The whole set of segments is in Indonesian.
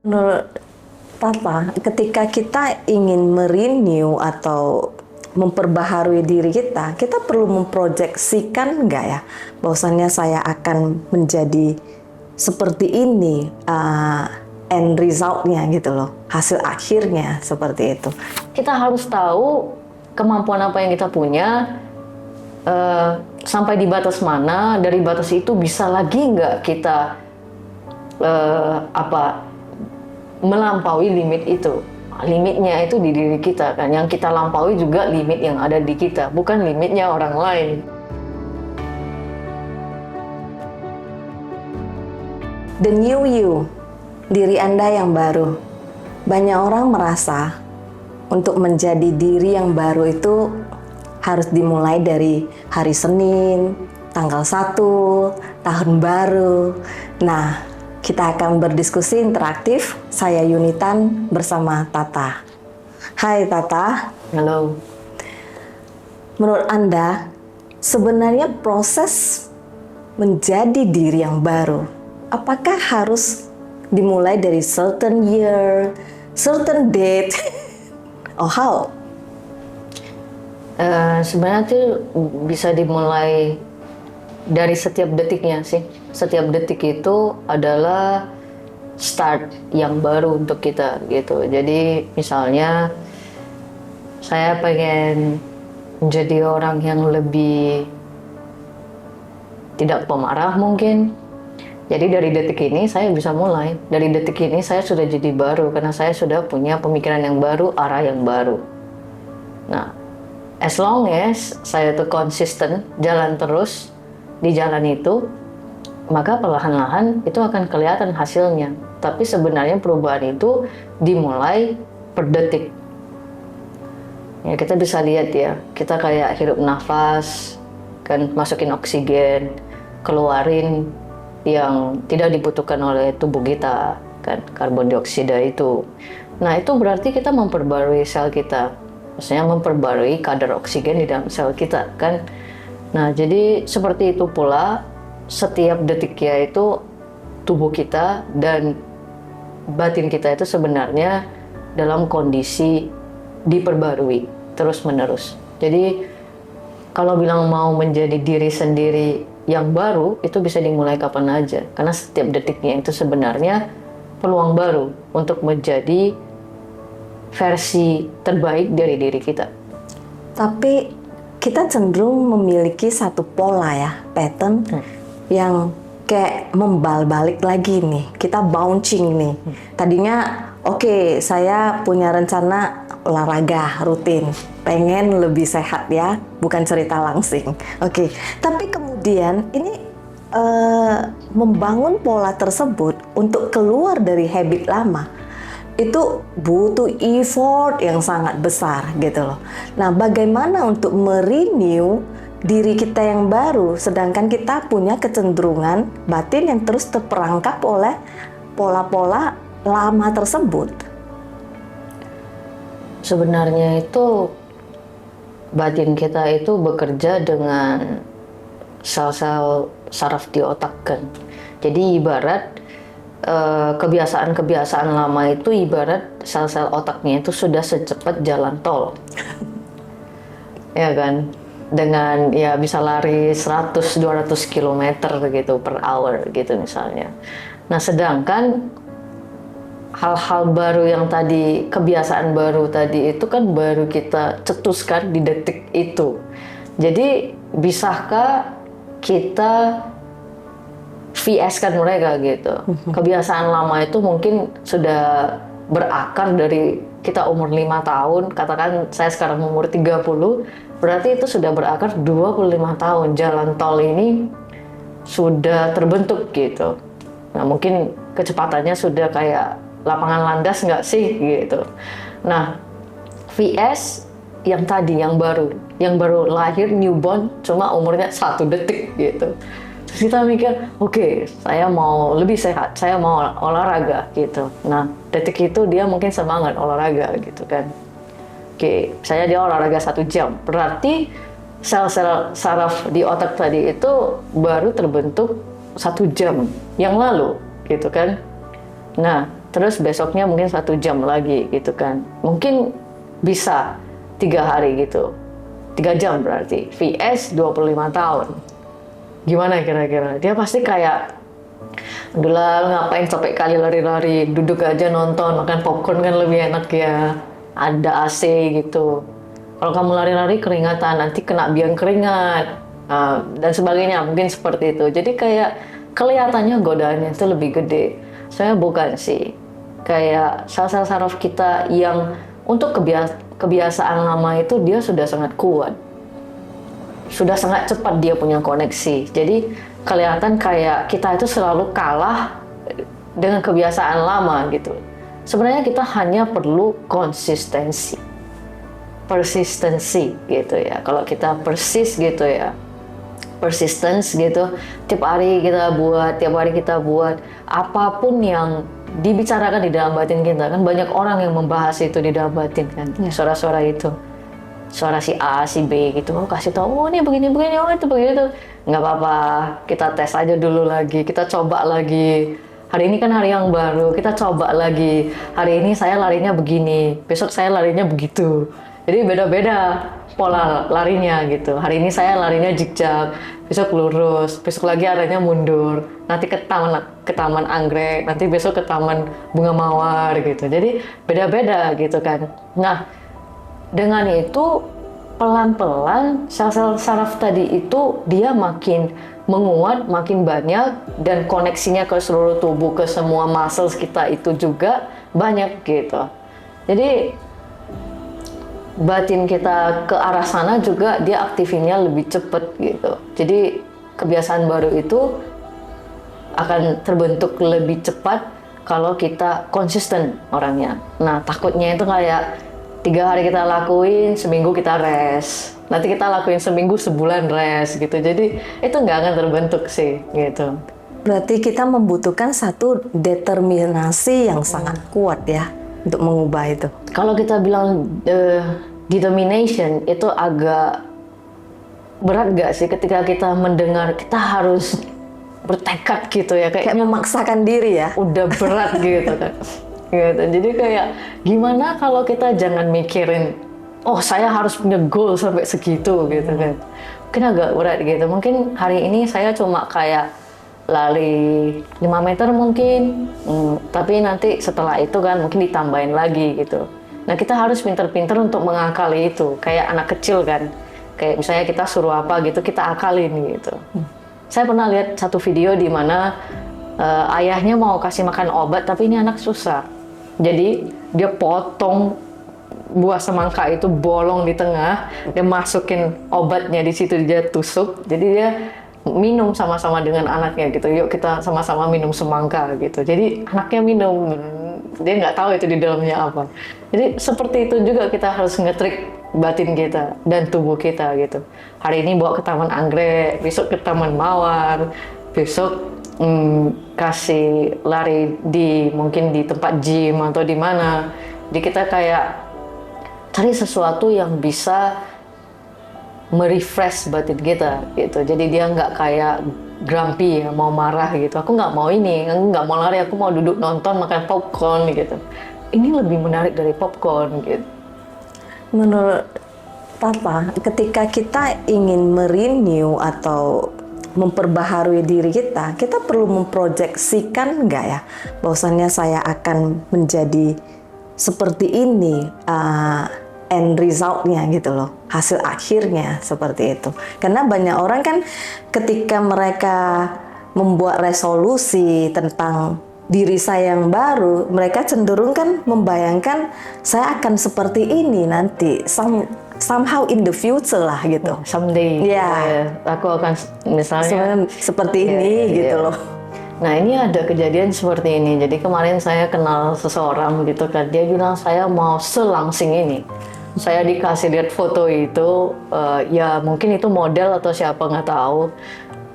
Menurut Tata, ketika kita ingin merenew atau memperbaharui diri kita perlu memproyeksikan nggak ya, bahwasannya saya akan menjadi seperti ini, end resultnya gitu loh, hasil akhirnya seperti itu. Kita harus tahu kemampuan apa yang kita punya, sampai di batas mana, dari batas itu bisa lagi nggak kita melampaui limit itu. Limitnya itu di diri kita kan, yang kita lampaui juga limit yang ada di kita, bukan limitnya orang lain. The new you, diri Anda yang baru. Banyak orang merasa untuk menjadi diri yang baru itu harus dimulai dari hari Senin, tanggal 1, tahun baru. Nah, kita akan berdiskusi interaktif. Saya Yunitan bersama Tata. Hai Tata. Halo. Menurut Anda, sebenarnya proses menjadi diri yang baru, apakah harus dimulai dari certain year, certain date, or how? Sebenarnya itu bisa dimulai dari setiap detiknya sih. Setiap detik itu adalah start yang baru untuk kita gitu. Jadi misalnya saya pengen menjadi orang yang lebih tidak pemarah mungkin. Jadi dari detik ini saya bisa mulai. Dari detik ini saya sudah jadi baru karena saya sudah punya pemikiran yang baru, arah yang baru. Nah, as long as saya tuh konsisten jalan terus di jalan itu, maka perlahan-lahan itu akan kelihatan hasilnya. Tapi sebenarnya perubahan itu dimulai per detik. Ya, kita bisa lihat ya, kita kayak hirup nafas, kan masukin oksigen, keluarin yang tidak dibutuhkan oleh tubuh kita, kan karbon dioksida itu. Nah, itu berarti kita memperbarui sel kita. Maksudnya memperbarui kadar oksigen di dalam sel kita, kan. Nah, jadi seperti itu pula setiap detiknya itu tubuh kita dan batin kita itu sebenarnya dalam kondisi diperbarui terus-menerus. Jadi kalau bilang mau menjadi diri sendiri yang baru, itu bisa dimulai kapan aja. Karena setiap detiknya itu sebenarnya peluang baru untuk menjadi versi terbaik dari diri kita. Tapi kita cenderung memiliki satu pola ya, pattern yang kayak membalik lagi nih. Kita bouncing nih. Tadinya oke, saya punya rencana olahraga rutin, pengen lebih sehat ya, bukan cerita langsing. Oke, tapi kemudian ini membangun pola tersebut untuk keluar dari habit lama itu butuh effort yang sangat besar gitu loh. Nah, bagaimana untuk merenew diri kita yang baru sedangkan kita punya kecenderungan batin yang terus terperangkap oleh pola-pola lama tersebut? Sebenarnya itu batin kita itu bekerja dengan sel-sel saraf di otak kan. Jadi ibarat kebiasaan-kebiasaan lama itu ibarat sel-sel otaknya itu sudah secepat jalan tol. Ya kan? Dengan ya bisa lari 100-200 km gitu per hour gitu misalnya. Nah, sedangkan hal-hal baru yang tadi, kebiasaan baru tadi itu kan baru kita cetuskan di detik itu. Jadi bisakah kita VS-kan mereka gitu. Kebiasaan lama itu mungkin sudah berakar dari kita umur 5 tahun, katakan saya sekarang umur 30, berarti itu sudah berakar 25 tahun. Jalan tol ini sudah terbentuk gitu. Nah, mungkin kecepatannya sudah kayak lapangan landas nggak sih gitu. Nah, VS yang tadi, yang baru lahir, newborn, cuma umurnya 1 detik gitu. Terus kita mikir, oke, saya mau lebih sehat, saya mau olahraga gitu. Nah, detik itu dia mungkin semangat olahraga gitu kan. Oke, saya dia olahraga 1 jam, berarti sel-sel saraf di otak tadi itu baru terbentuk 1 jam yang lalu gitu kan. Nah, terus besoknya mungkin 1 jam lagi gitu kan. Mungkin bisa 3 hari gitu. 3 jam berarti. VS 25 tahun. Gimana kira-kira? Dia pasti kayak, aduh lah, ngapain capek kali lari-lari, duduk aja nonton, makan popcorn kan lebih enak ya. Ada AC gitu. Kalau kamu lari-lari keringatan, nanti kena biang keringat. Dan sebagainya, mungkin seperti itu. Jadi kayak kelihatannya godaannya itu lebih gede. Saya bukan sih. Kayak sel-sel saraf kita yang untuk kebiasaan lama itu dia sudah sangat kuat. Sudah sangat cepat dia punya koneksi. Jadi kelihatan kayak kita itu selalu kalah dengan kebiasaan lama gitu. Sebenarnya kita hanya perlu konsistensi. Persistency gitu ya. Kalau kita persis gitu ya. Persistence gitu, tiap hari kita buat apapun yang dibicarakan di dalam batin kita. Kan banyak orang yang membahas itu di dalam batin kan, suara-suara itu, suara si A, si B gitu, kasih tahu, oh ini begini, oh itu begitu. Nggak apa-apa, kita tes aja dulu lagi, kita coba lagi. Hari ini kan hari yang baru, kita coba lagi. Hari ini saya larinya begini, besok saya larinya begitu. Jadi beda-beda pola larinya gitu. Hari ini saya larinya zigzag, besok lurus, besok lagi arahnya mundur. Nanti ke taman anggrek, nanti besok ke taman bunga mawar gitu. Jadi beda-beda gitu kan. Nah, dengan itu pelan-pelan sel-sel saraf tadi itu dia makin menguat, makin banyak, dan koneksinya ke seluruh tubuh, ke semua muscles kita itu juga banyak gitu. Jadi batin kita ke arah sana juga dia aktifinnya lebih cepet gitu. Jadi kebiasaan baru itu akan terbentuk lebih cepat kalau kita konsisten orangnya. Nah, takutnya itu kayak 3 hari kita lakuin, seminggu kita rest. Nanti kita lakuin seminggu, sebulan rest gitu. Jadi itu nggak akan terbentuk sih gitu. Berarti kita membutuhkan satu determinasi yang sangat kuat ya untuk mengubah itu. Kalau kita bilang determination itu agak berat gak sih ketika kita mendengar kita harus bertekad gitu ya, kayak memaksakan diri ya. Udah berat gitu kan. Gitu. Jadi kayak gimana kalau kita jangan mikirin oh saya harus punya goal sampai segitu gitu kan. Mungkin agak berat gitu. Mungkin hari ini saya cuma kayak lari 5 meter mungkin, tapi nanti setelah itu kan mungkin ditambahin lagi gitu. Nah kita harus pinter-pinter untuk mengakali itu, kayak anak kecil kan, kayak misalnya kita suruh apa gitu, kita akalin gitu. Saya pernah lihat satu video di mana ayahnya mau kasih makan obat, tapi ini anak susah. Jadi dia potong buah semangka itu bolong di tengah, dia masukin obatnya di situ, dia tusuk, jadi dia minum sama-sama dengan anaknya gitu. Yuk kita sama-sama minum semangka gitu. Jadi anaknya minum, dia nggak tahu itu di dalamnya apa. Jadi seperti itu juga kita harus nge-trick batin kita dan tubuh kita gitu. Hari ini bawa ke taman anggrek, besok ke taman mawar, besok kasih lari mungkin di tempat gym atau di mana. Jadi kita kayak cari sesuatu yang bisa merefresh batin kita gitu. Jadi dia nggak kayak grumpy ya, mau marah gitu. Aku nggak mau ini, aku nggak mau lari, aku mau duduk nonton makan popcorn gitu. Ini lebih menarik dari popcorn gitu. Menurut Papa, ketika kita ingin merenew atau memperbaharui diri kita perlu memproyeksikan nggak ya, bahwasannya saya akan menjadi seperti ini, end resultnya gitu loh, hasil akhirnya seperti itu. Karena banyak orang kan ketika mereka membuat resolusi tentang diri saya yang baru, mereka cenderung kan membayangkan saya akan seperti ini nanti, somehow in the future lah gitu. Someday, aku akan misalnya seperti ini gitu loh. Nah ini ada kejadian seperti ini. Jadi kemarin saya kenal seseorang gitu kan, dia bilang saya mau selangsing ini. Saya dikasih lihat foto itu, ya mungkin itu model atau siapa nggak tahu.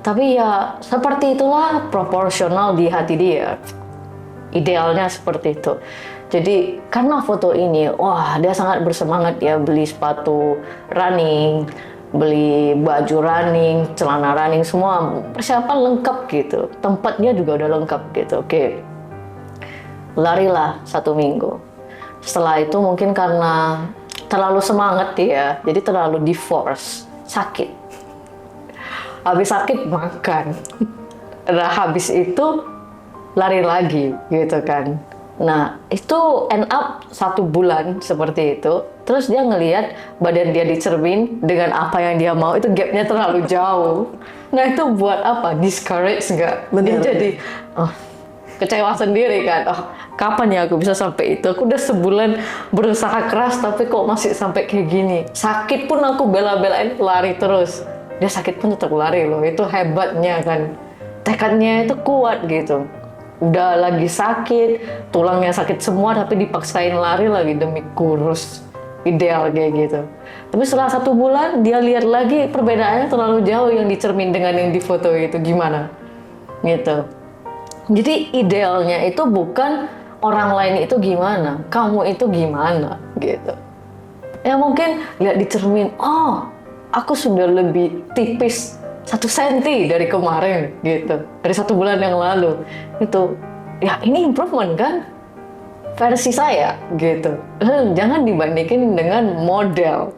Tapi ya seperti itulah proporsional di hati dia. Idealnya seperti itu. Jadi karena foto ini, wah dia sangat bersemangat ya beli sepatu running, beli baju running, celana running, semua persiapan lengkap gitu. Tempatnya juga udah lengkap gitu. Oke. larilah 1 minggu. Setelah itu mungkin karena terlalu semangat dia, jadi terlalu di-force, sakit. Habis sakit makan. Nah habis itu lari lagi gitu kan. Nah itu end up 1 bulan seperti itu. Terus dia ngelihat badan dia di cermin dengan apa yang dia mau itu gapnya terlalu jauh. Nah itu buat apa? Discourage nggak? Dia jadi kecewa sendiri kan. Oh, kapan ya aku bisa sampai itu? Aku udah sebulan berusaha keras tapi kok masih sampai kayak gini. Sakit pun aku bela-belain lari terus. Dia sakit pun tetap lari loh. Itu hebatnya kan. Tekadnya itu kuat gitu. Udah lagi sakit, tulangnya sakit semua tapi dipaksain lari lagi demi kurus. Ideal kayak gitu. Tapi setelah 1 bulan dia lihat lagi perbedaannya terlalu jauh yang dicermin dengan yang difoto itu gimana gitu. Jadi idealnya itu bukan orang lain itu gimana, kamu itu gimana gitu. Ya mungkin lihat di cermin, oh aku sudah lebih tipis 1 senti dari kemarin gitu, dari 1 bulan yang lalu itu. Ya ini improvement kan? Versi saya gitu. Jangan dibandingin dengan model.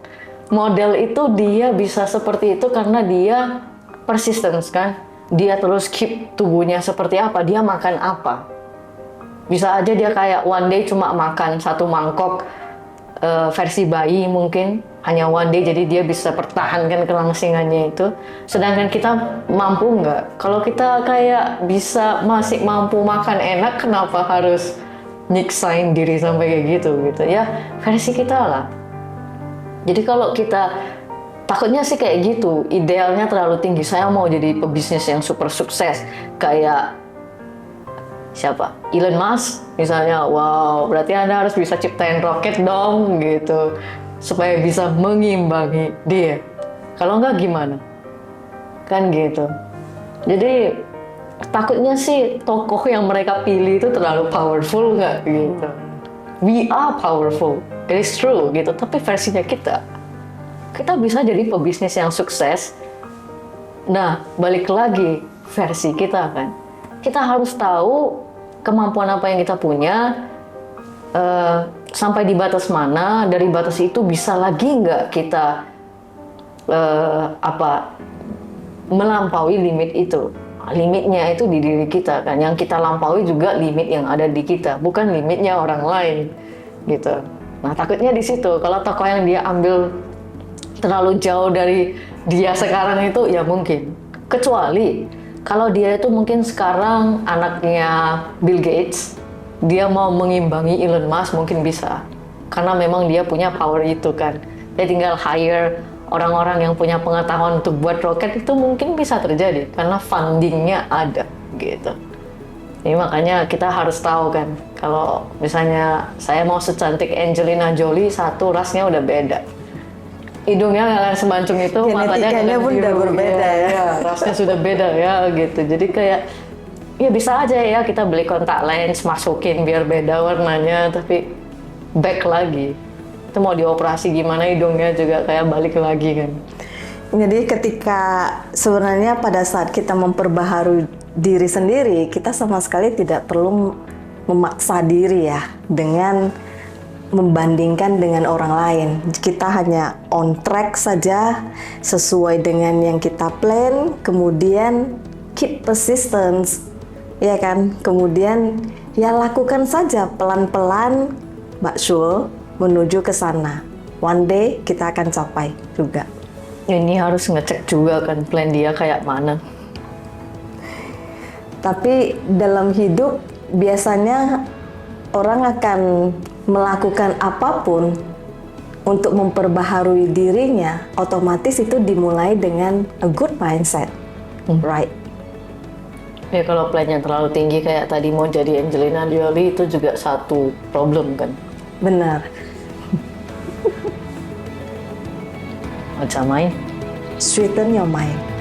Model itu dia bisa seperti itu karena dia persistence kan. Dia terus keep tubuhnya seperti apa, dia makan apa. Bisa aja dia kayak one day cuma makan 1 mangkok versi bayi mungkin. Hanya one day jadi dia bisa pertahankan kelangsingannya itu. Sedangkan kita mampu nggak? Kalau kita kayak bisa masih mampu makan enak, kenapa harus nyiksain diri sampai kayak gitu ya versi kita lah. Jadi kalau kita takutnya sih kayak gitu, idealnya terlalu tinggi. Saya mau jadi pebisnis yang super sukses kayak siapa? Elon Musk misalnya. Wow, berarti Anda harus bisa ciptain roket dong gitu supaya bisa mengimbangi dia. Kalau enggak gimana? Kan gitu. Jadi takutnya sih tokoh yang mereka pilih itu terlalu powerful nggak gitu. We are powerful, it is true gitu. Tapi versinya kita bisa jadi pebisnis yang sukses. Nah, balik lagi versi kita kan. Kita harus tahu kemampuan apa yang kita punya, sampai di batas mana. Dari batas itu bisa lagi nggak kita melampaui limit itu. Limitnya itu di diri kita kan, yang kita lampaui juga limit yang ada di kita, bukan limitnya orang lain gitu. Nah takutnya di situ, kalau tokoh yang dia ambil terlalu jauh dari dia sekarang itu ya mungkin, kecuali kalau dia itu mungkin sekarang anaknya Bill Gates, dia mau mengimbangi Elon Musk mungkin bisa, karena memang dia punya power itu kan. Dia tinggal hire orang-orang yang punya pengetahuan untuk buat roket, itu mungkin bisa terjadi karena fundingnya ada gitu. Jadi makanya kita harus tahu kan, kalau misalnya saya mau secantik Angelina Jolie, 1 rasnya udah beda, hidungnya nggak semancung itu, genetikanya pun udah berbeda ya. Rasnya sudah beda ya gitu. Jadi kayak ya bisa aja ya kita beli kontak lens, masukin biar beda warnanya, tapi back lagi. Itu mau dioperasi gimana hidungnya juga kayak balik lagi kan. Jadi ketika sebenarnya pada saat kita memperbaharui diri sendiri, kita sama sekali tidak perlu memaksa diri ya dengan membandingkan dengan orang lain. Kita hanya on track saja sesuai dengan yang kita plan, kemudian keep persistence, ya kan? Kemudian ya lakukan saja pelan-pelan, Mbak Shul, menuju ke sana. One day kita akan capai juga. Ini harus ngecek juga kan plan dia kayak mana. Tapi dalam hidup biasanya orang akan melakukan apapun untuk memperbaharui dirinya, otomatis itu dimulai dengan a good mindset, right? Ya kalau plannya terlalu tinggi kayak tadi mau jadi Angelina Jolie, itu juga satu problem kan. Benar. Macam main. Sweeten your mind.